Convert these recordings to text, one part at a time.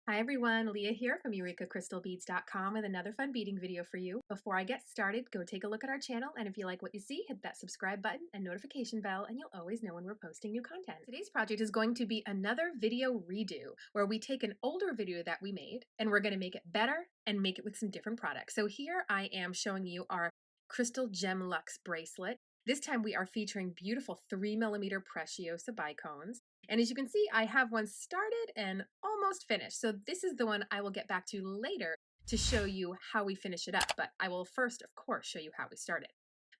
Hi everyone, Leah here from EurekaCrystalBeads.com with another fun beading video for you. Before I get started, go take a look at our channel, and if you like what you see, hit that subscribe button and notification bell, and you'll always know when we're posting new content. Today's project is going to be another video redo, where we take an older video that we made, and we're going to make it better and make it with some different products. So here I am showing you our Crystal Gem Luxe Bracelet. This time we are featuring beautiful 3mm Preciosa Bicones. And as you can see, I have one started and almost finished. So this is the one I will get back to later to show you how we finish it up. But I will first, of course, show you how we started.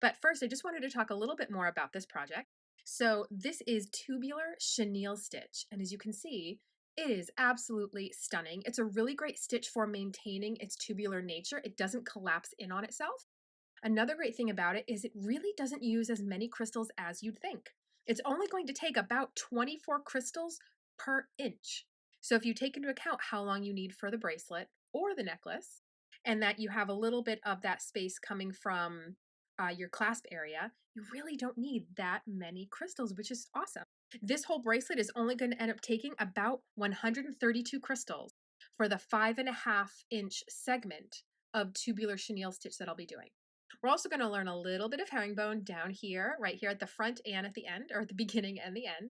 But first, I just wanted to talk a little bit more about this project. So this is Tubular Chenille stitch. And as you can see, it is absolutely stunning. It's a really great stitch for maintaining its tubular nature. It doesn't collapse in on itself. Another great thing about it is it really doesn't use as many crystals as you'd think. It's only going to take about 24 crystals per inch. So if you take into account how long you need for the bracelet or the necklace, and that you have a little bit of that space coming from your clasp area, you really don't need that many crystals, which is awesome. This whole bracelet is only going to end up taking about 132 crystals for the 5.5-inch segment of tubular chenille stitch that I'll be doing. We're also going to learn a little bit of herringbone down here, right here at the front and at the end, or at the beginning and the end.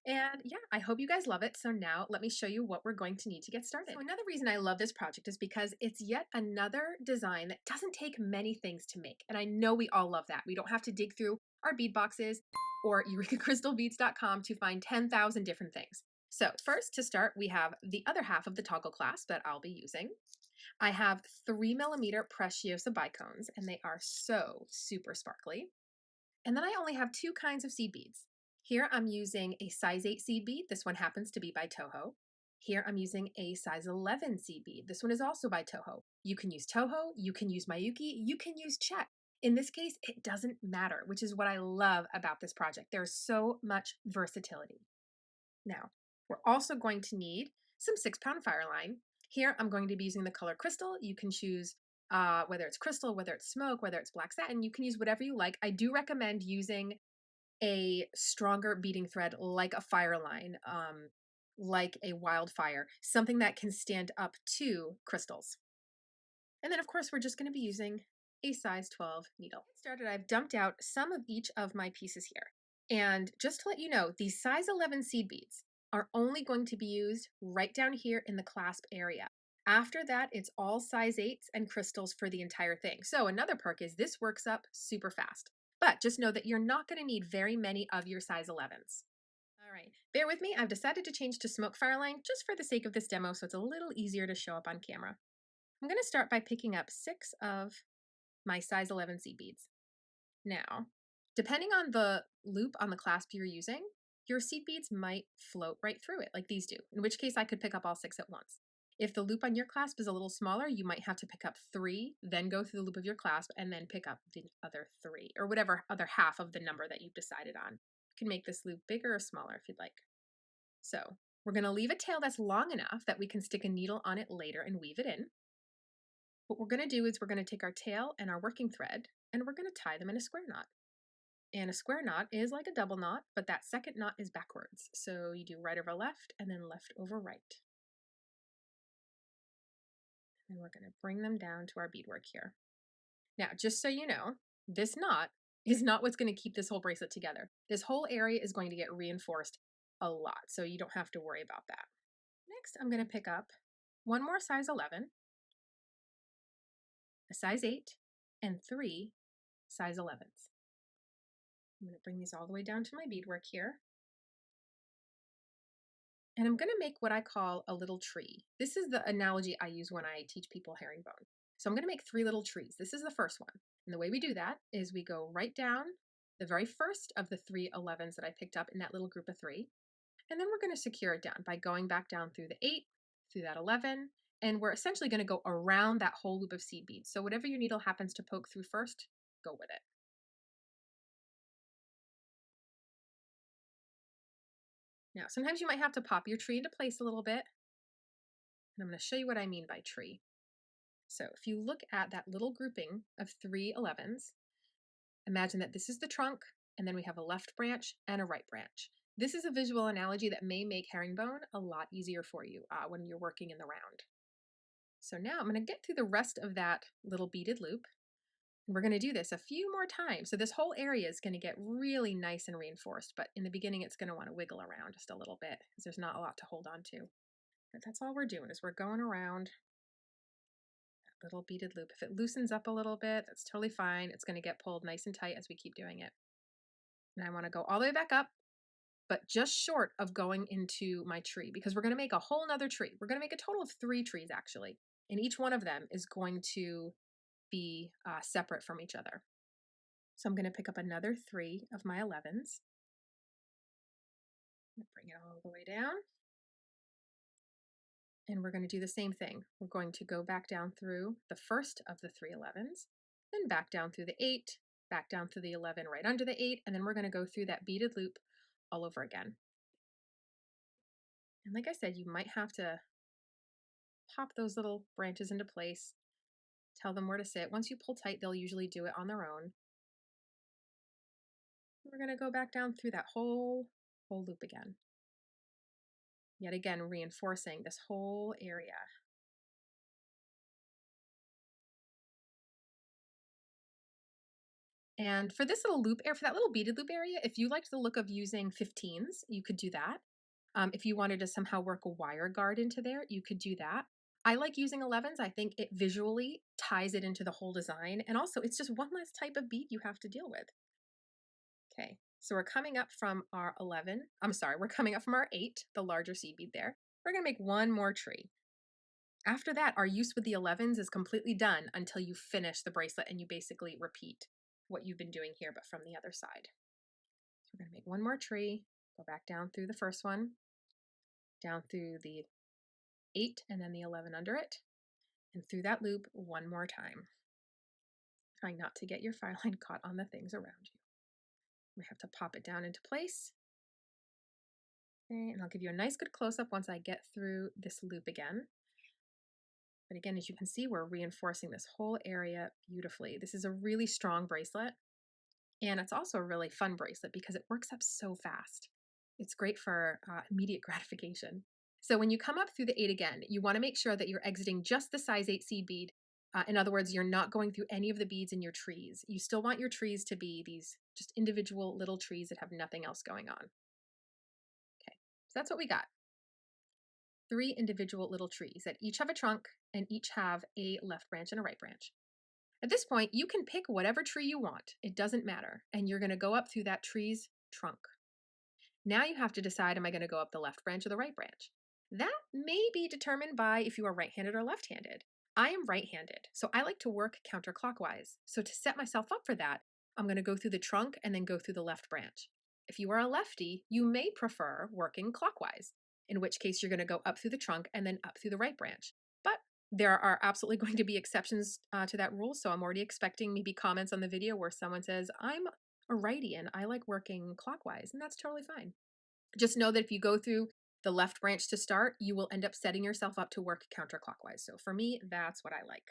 And yeah, I hope you guys love it. So now let me show you what we're going to need to get started. So another reason I love this project is because it's yet another design that doesn't take many things to make. And I know we all love that. We don't have to dig through our bead boxes or EurekaCrystalBeads.com to find 10,000 different things. So first, to start, we have the other half of the toggle clasp that I'll be using. I have 3mm Preciosa Bicones, and they are so super sparkly. And then I only have two kinds of seed beads. Here I'm using a size 8 seed bead. This one happens to be by Toho. Here I'm using a size 11 seed bead. This one is also by Toho. You can use Toho, you can use Miyuki, you can use Chet. In this case, it doesn't matter, which is what I love about this project. There's so much versatility. Now, we're also going to need some 6-pound fire line. Here, I'm going to be using the color crystal. You can choose whether it's crystal, whether it's smoke, whether it's black satin. You can use whatever you like. I do recommend using a stronger beading thread like a fire line, like a wildfire, something that can stand up to crystals. And then, of course, we're just going to be using a size 12 needle. To get started, I've dumped out some of each of my pieces here. And just to let you know, these size 11 seed beads are only going to be used right down here in the clasp area. After that, it's all size 8s and crystals for the entire thing. So another perk is this works up super fast. But just know that you're not going to need very many of your size 11s. All right, bear with me. I've decided to change to smoke fire line just for the sake of this demo, so it's a little easier to show up on camera. I'm going to start by picking up 6 of my size 11 seed beads. Now, depending on the loop on the clasp you're using, your seed beads might float right through it like these do, in which case I could pick up all 6 at once. If the loop on your clasp is a little smaller, you might have to pick up 3, then go through the loop of your clasp, and then pick up the other 3, or whatever other half of the number that you've decided on. You can make this loop bigger or smaller if you'd like. So we're going to leave a tail that's long enough that we can stick a needle on it later and weave it in. What we're going to do is we're going to take our tail and our working thread, and we're going to tie them in a square knot. And a square knot is like a double knot, but that second knot is backwards. So you do right over left and then left over right. And we're going to bring them down to our beadwork here. Now, just so you know, this knot is not what's going to keep this whole bracelet together. This whole area is going to get reinforced a lot, so you don't have to worry about that. Next, I'm going to pick up one more size 11, a size 8, and 3 size 11s. I'm going to bring these all the way down to my beadwork here. And I'm going to make what I call a little tree. This is the analogy I use when I teach people herringbone. So I'm going to make 3 little trees. This is the first one. And the way we do that is we go right down the very first of the 3 11s that I picked up in that little group of 3. And then we're going to secure it down by going back down through the 8, through that 11, and we're essentially going to go around that whole loop of seed beads. So whatever your needle happens to poke through first, go with it. Now, sometimes you might have to pop your tree into place a little bit. And I'm going to show you what I mean by tree. So if you look at that little grouping of 3 11s, imagine that this is the trunk, and then we have a left branch and a right branch. This is a visual analogy that may make herringbone a lot easier for you when you're working in the round. So now I'm going to get through the rest of that little beaded loop. And we're going to do this a few more times. So this whole area is going to get really nice and reinforced, but in the beginning it's going to want to wiggle around just a little bit because there's not a lot to hold on to. But that's all we're doing is we're going around that little beaded loop. If it loosens up a little bit, that's totally fine. It's going to get pulled nice and tight as we keep doing it. And I want to go all the way back up, but just short of going into my tree because we're going to make a whole nother tree. We're going to make a total of 3 trees actually. And each one of them is going to be separate from each other. So I'm going to pick up another 3 of my 11s. Bring it all the way down. And we're going to do the same thing. We're going to go back down through the first of the 3 11s, then back down through the 8, back down through the 11 right under the 8, and then we're going to go through that beaded loop all over again. And like I said, you might have to pop those little branches into place, tell them where to sit. Once you pull tight, they'll usually do it on their own. We're going to go back down through that whole loop again. Yet again, reinforcing this whole area. And for this little loop, for that little beaded loop area, if you liked the look of using 15s, you could do that. If you wanted to somehow work a wire guard into there, you could do that. I like using 11s. I think it visually ties it into the whole design. And also it's just one less type of bead you have to deal with. Okay, so we're coming up from our 11. We're coming up from our 8, the larger seed bead there. We're gonna make one more tree. After that, our use with the 11s is completely done until you finish the bracelet and you basically repeat what you've been doing here, but from the other side. So we're going to make one more tree, go back down through the first one, down through the 8 and then the 11 under it, and through that loop one more time. Trying not to get your file line caught on the things around you. We have to pop it down into place. Okay, and I'll give you a nice good close-up once I get through this loop again. But again, as you can see, we're reinforcing this whole area beautifully. This is a really strong bracelet, and it's also a really fun bracelet because it works up so fast. It's great for immediate gratification. So when you come up through the 8 again, you want to make sure that you're exiting just the size 8 seed bead. In other words, you're not going through any of the beads in your trees. You still want your trees to be these just individual little trees that have nothing else going on. Okay, so that's what we got. 3 individual little trees that each have a trunk and each have a left branch and a right branch. At this point, you can pick whatever tree you want. It doesn't matter. And you're going to go up through that tree's trunk. Now you have to decide, am I going to go up the left branch or the right branch? That may be determined by if you are right-handed or left-handed. I am right-handed, so I like to work counterclockwise. So to set myself up for that, I'm going to go through the trunk and then go through the left branch. If you are a lefty, you may prefer working clockwise, in which case you're going to go up through the trunk and then up through the right branch. But there are absolutely going to be exceptions to that rule, so I'm already expecting maybe comments on the video where someone says, I'm a righty and I like working clockwise, and that's totally fine. Just know that if you go through the left branch to start, you will end up setting yourself up to work counterclockwise. So for me, that's what I like.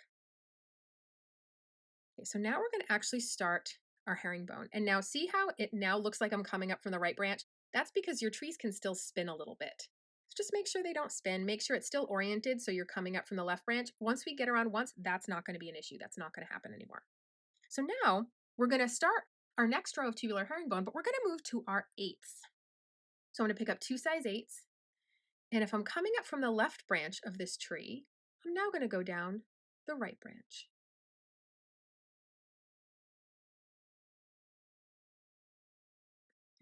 Okay, so now we're going to actually start our herringbone. And now see how it now looks like I'm coming up from the right branch? That's because your trees can still spin a little bit. So just make sure they don't spin. Make sure it's still oriented so you're coming up from the left branch. Once we get around once, that's not going to be an issue. That's not going to happen anymore. So now we're going to start our next row of tubular herringbone, but we're going to move to our 8ths. So I'm going to pick up 2 size 8ths. And if I'm coming up from the left branch of this tree, I'm now going to go down the right branch.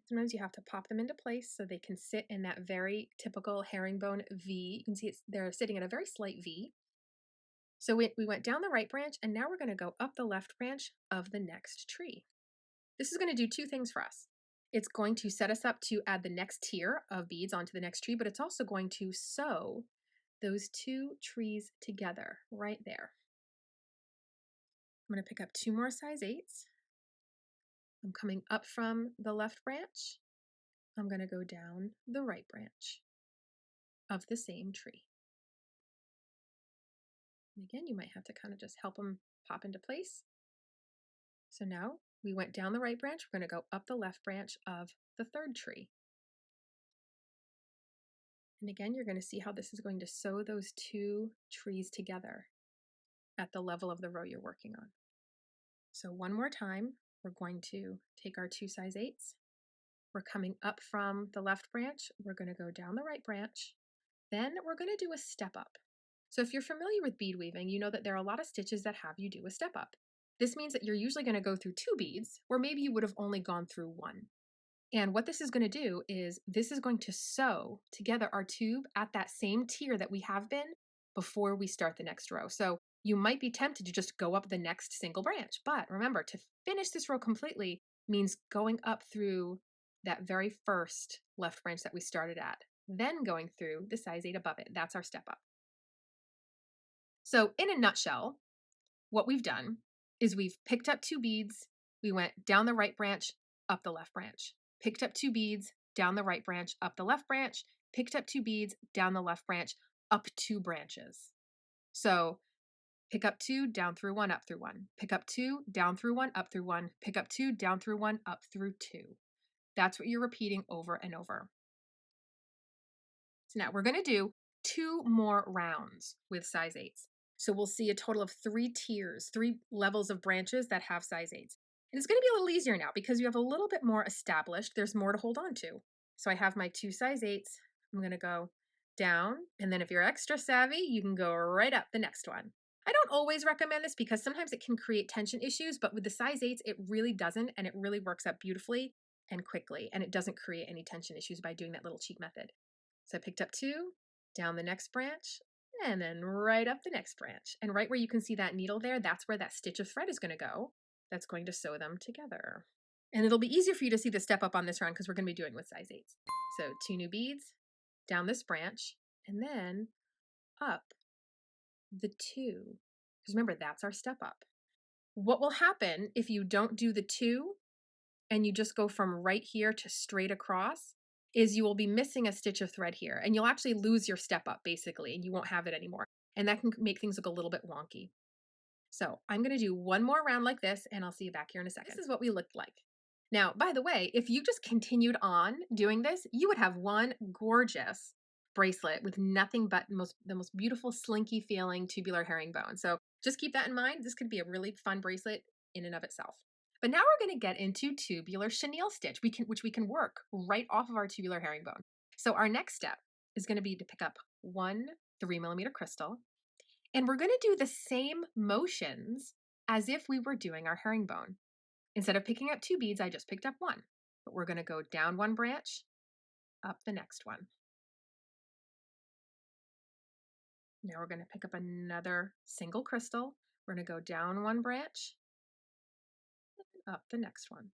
Sometimes you have to pop them into place so they can sit in that very typical herringbone V. You can see they're sitting at a very slight V. So we went down the right branch, and now we're going to go up the left branch of the next tree. This is going to do 2 things for us. It's going to set us up to add the next tier of beads onto the next tree, but it's also going to sew those 2 trees together right there. I'm going to pick up 2 more size 8ths. I'm coming up from the left branch. I'm going to go down the right branch of the same tree. And again, you might have to kind of just help them pop into place. So now we went down the right branch. We're going to go up the left branch of the 3rd tree. And again, you're going to see how this is going to sew those two trees together at the level of the row you're working on. So one more time, we're going to take our 2 size 8s. We're coming up from the left branch. We're going to go down the right branch. Then we're going to do a step up. So if you're familiar with bead weaving, you know that there are a lot of stitches that have you do a step up. This means that you're usually going to go through 2 beads, where maybe you would have only gone through 1. And what this is going to do is this is going to sew together our tube at that same tier that we have been before we start the next row. So you might be tempted to just go up the next single branch, but remember, to finish this row completely means going up through that very first left branch that we started at, then going through the size 8 above it. That's our step up. So in a nutshell, what we've done is we've picked up 2 beads, we went down the right branch, up the left branch, picked up 2 beads, down the right branch, up the left branch, picked up 2 beads, down the left branch, up 2 branches. So pick up 2, down through 1, up through 1, pick up 2, down through 1, up through 1, pick up 2, down through 1, up through 2. That's what you're repeating over and over. So now we're going to do 2 more rounds with size 8s. So we'll see a total of 3 tiers, 3 levels of branches that have size 8s. And it's going to be a little easier now because you have a little bit more established. There's more to hold on to. So I have my 2 size 8s. I'm going to go down. And then if you're extra savvy, you can go right up the next one. I don't always recommend this because sometimes it can create tension issues, but with the size 8s, it really doesn't. And it really works out beautifully and quickly. And it doesn't create any tension issues by doing that little cheat method. So I picked up 2, down the next branch, and then right up the next branch. And right where you can see that needle there, that's where that stitch of thread is going to go. That's going to sew them together. And it'll be easier for you to see the step up on this round because we're going to be doing with size 8s. So 2 new beads, down this branch, and then up the 2. Because remember, that's our step up. What will happen if you don't do the 2 and you just go from right here to straight across is you will be missing a stitch of thread here and you'll actually lose your step up basically and you won't have it anymore. And that can make things look a little bit wonky. So I'm going to do one more round like this and I'll see you back here in a second. This is what we looked like. Now, by the way, if you just continued on doing this, you would have one gorgeous bracelet with nothing but the most beautiful slinky feeling tubular herringbone. So just keep that in mind. This could be a really fun bracelet in and of itself. But now we're going to get into tubular chenille stitch, which we can work right off of our tubular herringbone. So our next step is going to be to pick up 1 3mm crystal, and we're going to do the same motions as if we were doing our herringbone. Instead of picking up 2 beads, I just picked up 1. But we're going to go down 1 branch, up the next one. Now we're going to pick up another single crystal. We're going to go down 1 branch, up the next one.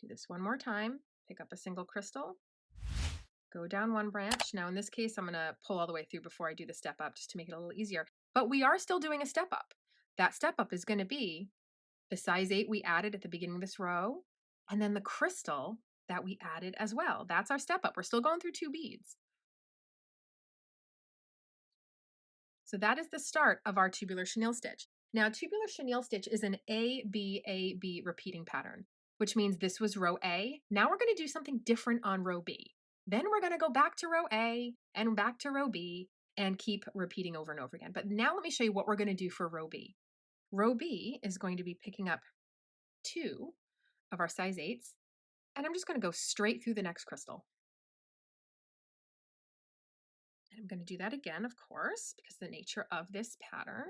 Do this one more time. Pick up a single crystal, go down 1 branch. Now in this case, I'm going to pull all the way through before I do the step up just to make it a little easier. But we are still doing a step up. That step up is going to be the size 8 we added at the beginning of this row, and then the crystal that we added as well. That's our step up. We're still going through 2 beads. So that is the start of our tubular chenille stitch. Now, tubular chenille stitch is an A, B, A, B repeating pattern, which means this was row A. Now we're going to do something different on row B. Then we're going to go back to row A and back to row B and keep repeating over and over again. But now let me show you what we're going to do for row B. Row B is going to be picking up 2 of our size 8s, and I'm just going to go straight through the next crystal. And I'm going to do that again, of course, because the nature of this pattern,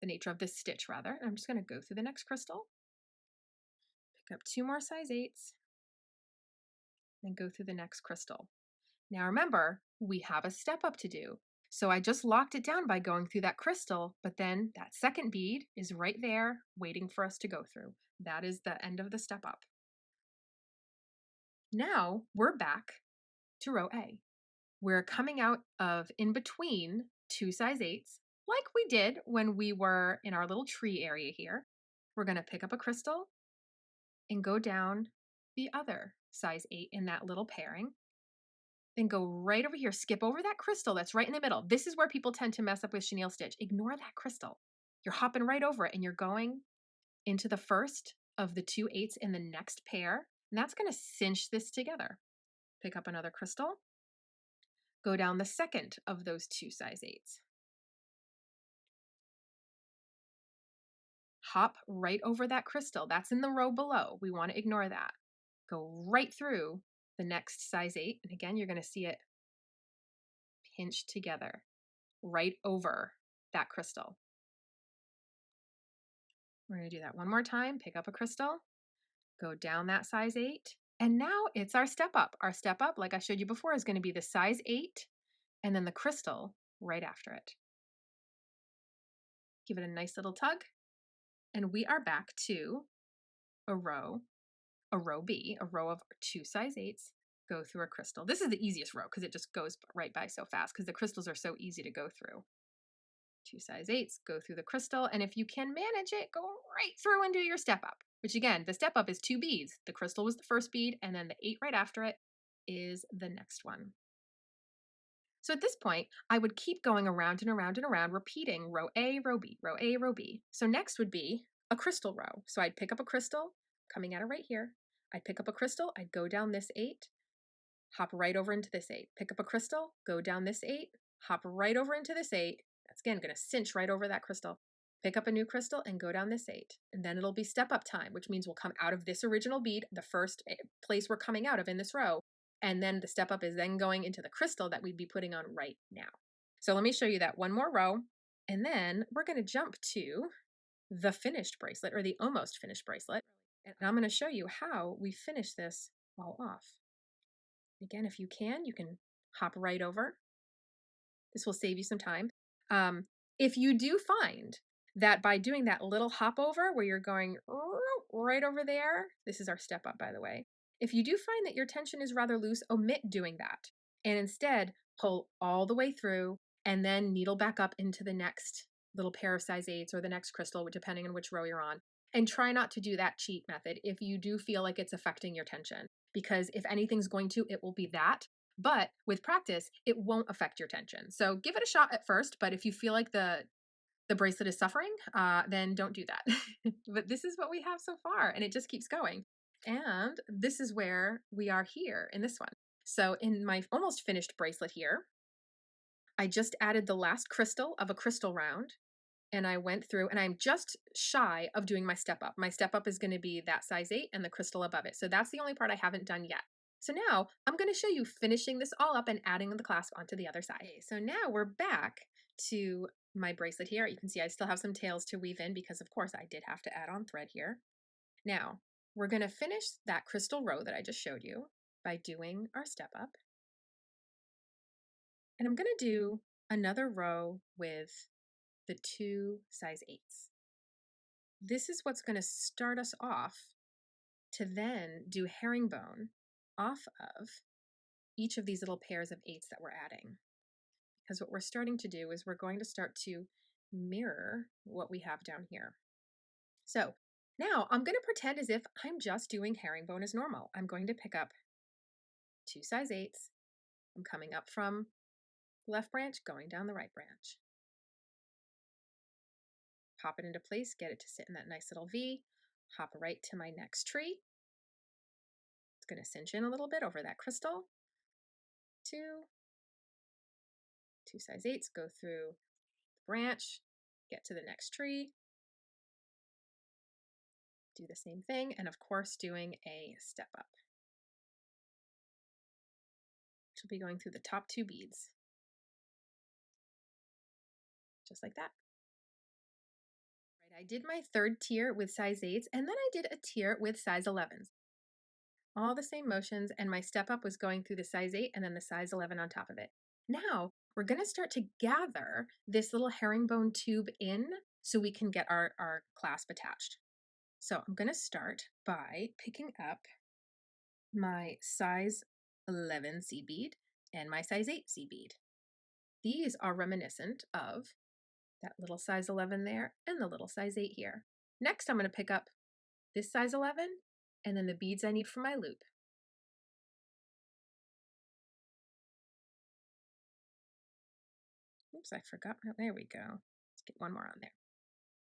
the nature of this stitch rather, and I'm just going to go through the next crystal, pick up 2 more size 8s, and go through the next crystal. Now remember, we have a step up to do. So I just locked it down by going through that crystal, but then that second bead is right there waiting for us to go through. That is the end of the step up. Now we're back to row A. We're coming out of in between 2 size 8s, like we did when we were in our little tree area here. We're going to pick up a crystal and go down the other size 8 in that little pairing. Then go right over here, skip over that crystal that's right in the middle. This is where people tend to mess up with chenille stitch. Ignore that crystal. You're hopping right over it and you're going into the first of the 2 8s in the next pair. And that's going to cinch this together. Pick up another crystal go down the second of those 2 size 8s. Hop right over that crystal. That's in the row below. We want to ignore that. Go right through the next size 8. And again, you're going to see it pinched together right over that crystal. We're going to do that one more time. Pick up a crystal, go down that size 8. And now it's our step up. Our step up, like I showed you before, is going to be the size 8 and then the crystal right after it. Give it a nice little tug. And we are back to a row B, a row of 2 size 8s, go through a crystal. This is the easiest row because it just goes right by so fast because the crystals are so easy to go through. 2 size 8s, go through the crystal, and if you can manage it, go right through and do your step up, which again, the step up is 2 beads. The crystal was the first bead, and then the 8 right after it is the next one. So at this point, I would keep going around and around and around, repeating row A, row B, row A, row B. So next would be a crystal row. So I'd pick up a crystal, coming at it right here. I'd pick up a crystal, I'd go down this 8, hop right over into this 8. Pick up a crystal, go down this 8, hop right over into this 8. That's again going to cinch right over that crystal. Pick up a new crystal and go down this 8. And then it'll be step up time, which means we'll come out of this original bead, the first place we're coming out of in this row. And then the step up is then going into the crystal that we'd be putting on right now. So let me show you that one more row. And then we're going to jump to the finished bracelet, or the almost finished bracelet. And I'm going to show you how we finish this all off. Again, if you can hop right over. This will save you some time. If you do find that by doing that little hop over where you're going right over there, this is our step up, by the way. If you do find that your tension is rather loose, omit doing that and instead pull all the way through and then needle back up into the next little pair of size 8s or the next crystal, depending on which row you're on. And try not to do that cheat method if you do feel like it's affecting your tension, because if anything's going to, it will be that. But with practice, it won't affect your tension. So give it a shot at first, but if you feel like the bracelet is suffering, then don't do that. But this is what we have so far, and it just keeps going. And this is where we are here in this one. So in my almost finished bracelet here, I just added the last crystal of a crystal round, and I went through, and I'm just shy of doing my step up. My step up is going to be that size 8 and the crystal above it. So that's the only part I haven't done yet. So now I'm going to show you finishing this all up and adding the clasp onto the other side. Okay, so now we're back to my bracelet here. You can see I still have some tails to weave in because of course I did have to add on thread here. Now we're going to finish that crystal row that I just showed you by doing our step up. And I'm going to do another row with the 2 size 8s. This is what's going to start us off to then do herringbone off of each of these little pairs of 8s that we're adding. Because what we're starting to do is we're going to start to mirror what we have down here. So now I'm going to pretend as if I'm just doing herringbone as normal. I'm going to pick up 2 size 8s. I'm coming up from the left branch, going down the right branch. Pop it into place, get it to sit in that nice little V, hop right to my next tree. It's going to cinch in a little bit over that crystal. 2 size 8s, go through the branch, get to the next tree, do the same thing, and of course doing a step up, which will be going through the top 2 beads, just like that. Right, I did my 3rd tier with size 8s, and then I did a tier with size 11s. All the same motions, and my step up was going through the size 8 and then the size 11 on top of it. Now we're going to start to gather this little herringbone tube in so we can get our clasp attached. So I'm going to start by picking up my size 11 seed bead and my size 8 seed bead. These are reminiscent of that little size 11 there and the little size 8 here. Next, I'm going to pick up this size 11 and then the beads I need for my loop. Oops, I forgot. Oh, there we go. Let's get one more on there.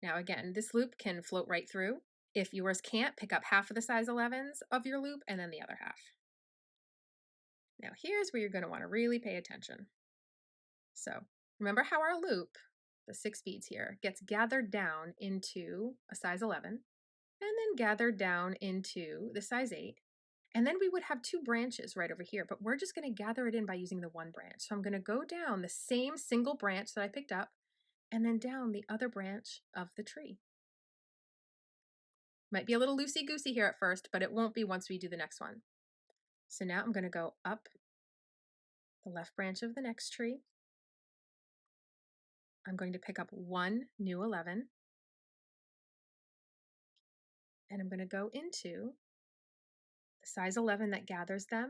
Now again, this loop can float right through. If yours can't, pick up half of the size 11s of your loop and then the other half. Now here's where you're going to want to really pay attention. So remember how our loop, the 6 beads here, gets gathered down into a size 11 and then gathered down into the size 8. And then we would have 2 branches right over here, but we're just going to gather it in by using the 1 branch. So I'm going to go down the same single branch that I picked up and then down the other branch of the tree. Might be a little loosey-goosey here at first, but it won't be once we do the next one. So now I'm going to go up the left branch of the next tree. I'm going to pick up 1 new 11, and I'm going to go into the size 11 that gathers them,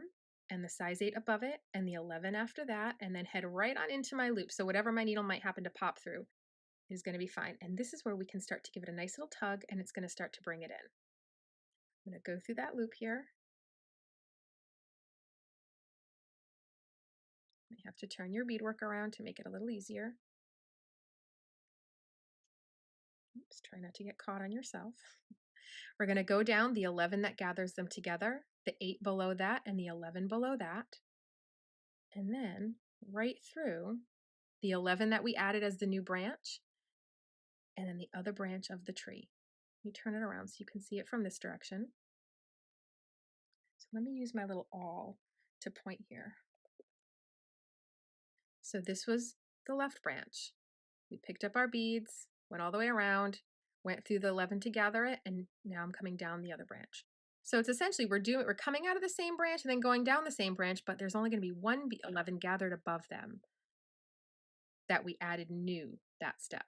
and the size 8 above it, and the 11 after that, and then head right on into my loop. So whatever my needle might happen to pop through is going to be fine. And this is where we can start to give it a nice little tug, and it's going to start to bring it in. I'm going to go through that loop here. You have to turn your beadwork around to make it a little easier. Oops, try not to get caught on yourself. We're going to go down the 11 that gathers them together, the 8 below that, and the 11 below that. And then right through the 11 that we added as the new branch, and then the other branch of the tree. Let me turn it around so you can see it from this direction. So let me use my little awl to point here. So this was the left branch. We picked up our beads, went all the way around, went through the 11 to gather it, and now I'm coming down the other branch. So it's essentially we're coming out of the same branch and then going down the same branch, but there's only going to be 1 11 gathered above them that we added new that step.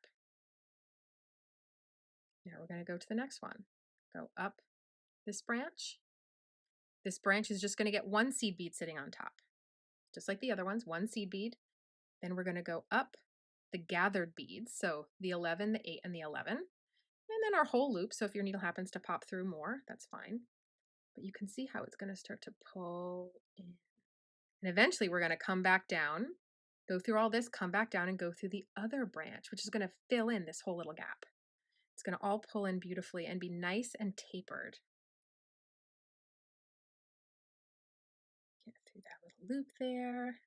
Now we're going to go to the next one. Go up this branch. This branch is just going to get 1 seed bead sitting on top, just like the other ones, 1 seed bead. Then we're going to go up the gathered beads, so the 11, the 8, and the 11, and then our whole loop. So if your needle happens to pop through more, that's fine. But you can see how it's going to start to pull in. And eventually we're going to come back down, go through all this, come back down, and go through the other branch, which is going to fill in this whole little gap. It's going to all pull in beautifully and be nice and tapered. Get through that little loop there.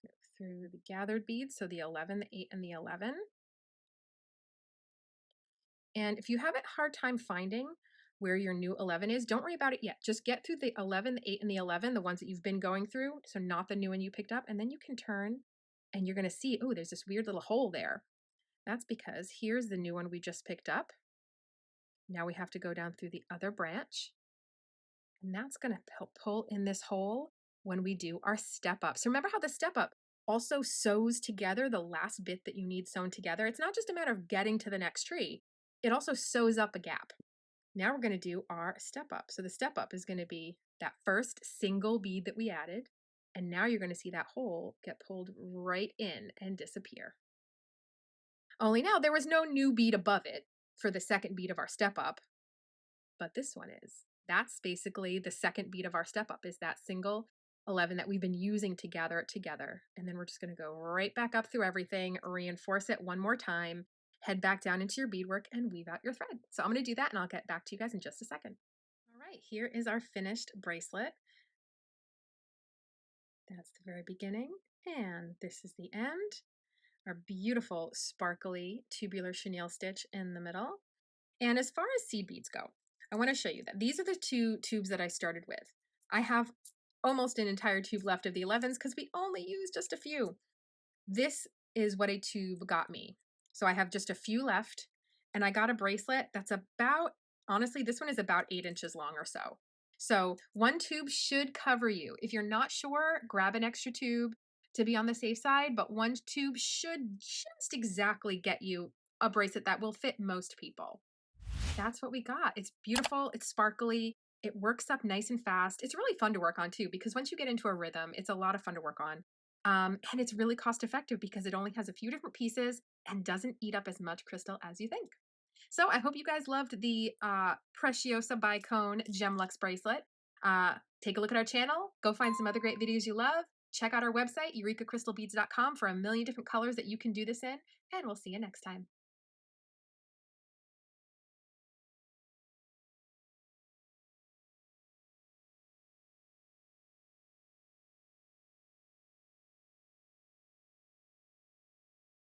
Go through the gathered beads, so the 11, the 8, and the 11. And if you have a hard time finding where your new 11 is, don't worry about it yet. Just get through the 11, the 8, and the 11, the ones that you've been going through, so not the new one you picked up, and then you can turn and you're going to see, oh, there's this weird little hole there. That's because here's the new one we just picked up. Now we have to go down through the other branch, and that's going to help pull in this hole when we do our step up. So remember how the step up also sews together the last bit that you need sewn together. It's not just a matter of getting to the next tree. It also sews up a gap. Now we're going to do our step up. So the step up is going to be that first single bead that we added. And now you're going to see that hole get pulled right in and disappear. Only now there was no new bead above it for the second bead of our step up, but this one is. That's basically the second bead of our step up, is that single 11 that we've been using to gather it together. And then we're just going to go right back up through everything, reinforce it one more time, head back down into your beadwork and weave out your thread. So I'm going to do that and I'll get back to you guys in just a second. All right, here is our finished bracelet. That's the very beginning, and this is the end. Our beautiful sparkly tubular chenille stitch in the middle. And as far as seed beads go, I want to show you that these are the 2 tubes that I started with. I have almost an entire tube left of the 11s because we only used just a few. This is what a tube got me. So I have just a few left, and I got a bracelet that's about, honestly, this one is about 8 inches long or so. So 1 tube should cover you. If you're not sure, grab an extra tube to be on the safe side, but 1 tube should just exactly get you a bracelet that will fit most people. That's what we got. It's beautiful, it's sparkly, it works up nice and fast. It's really fun to work on too, because once you get into a rhythm, it's a lot of fun to work on. And it's really cost effective because it only has a few different pieces and doesn't eat up as much crystal as you think. So I hope you guys loved the Preciosa Bicone Gem Luxe Bracelet. Take a look at our channel. Go find some other great videos you love. Check out our website, EurekaCrystalBeads.com, for a million different colors that you can do this in. And we'll see you next time.